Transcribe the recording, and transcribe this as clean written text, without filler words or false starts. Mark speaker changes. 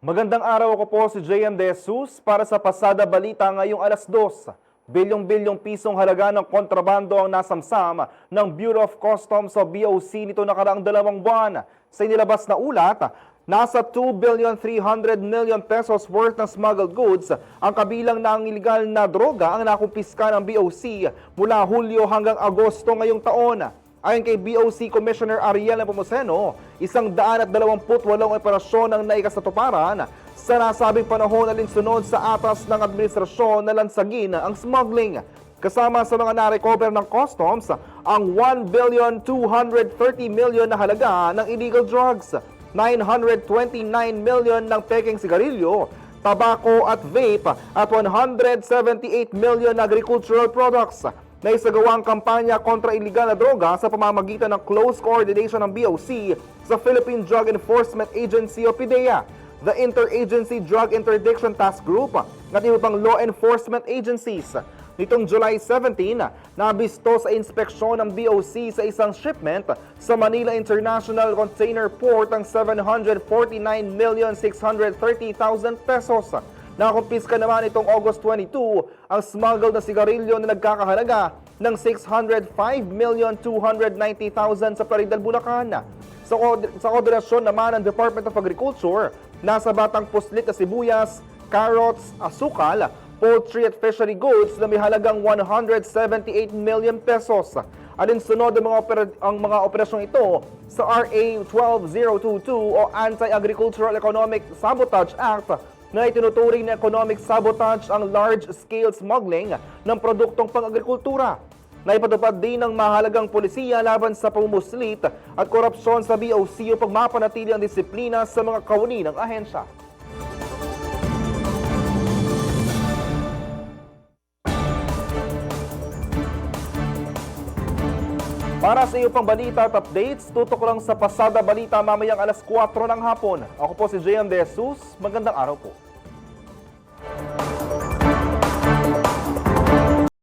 Speaker 1: Magandang araw, ako po si JM De Jesus para sa Pasada Balita ngayong alas 2. Bilyong-bilyong pisong halaga ng kontrabando ang nasamsam ng Bureau of Customs o BOC nito nakaraang 2 buwan. Sa inilabas na ulat, nasa 2,300,000,000 pesos worth ng smuggled goods ang kabilang ng iligal na droga ang nakumpiska ng BOC mula Hulyo hanggang Agosto ngayong taon. Ayon kay BOC Commissioner Ariel Nepomuceno, 128 operasyon ang naikasatuparan sa nasabing panahon alinsunod sa atas ng administrasyon na lansagin ang smuggling. Kasama sa mga na-recover ng customs ang 1,230,000,000 na halaga ng illegal drugs, 929 million ng peking sigarilyo, tabako at vape at 178 million na agricultural products. Na isagawang kampanya kontra iligal na droga sa pamamagitan ng close coordination ng BOC sa Philippine Drug Enforcement Agency o PDEA, the Interagency Drug Interdiction Task Group at iba pang law enforcement agencies. Nitong July 17, nabisto sa inspeksyon ng BOC sa isang shipment sa Manila International Container Port ang 749,630,000 pesos. Nakumpiska naman itong August 22 ang smuggled na sigarilyo na nagkakahalaga ng 605,290,000 sa Plaridel, Bulacan. Sa koordinasyon naman ng Department of Agriculture, nasa batang puslit na sibuyas, carrots, asukal, poultry at fishery goods na may halagang 178 million pesos. Alinsunod ang mga operasyong ito sa RA 12022 o Anti-Agricultural Economic Sabotage Act na itinuturing na economic sabotage ang large-scale smuggling ng produktong pang-agrikultura. Naipatupad din ng mahalagang polisiya laban sa pumumuslit at korupsyon sa BOC upang mapanatili ang disiplina sa mga kawani ng ahensya. Para sa iyo pang balita at updates, tutok lang sa Pasada Balita mamayang alas 4 ng hapon. Ako po si JM De Jesus. Magandang araw po.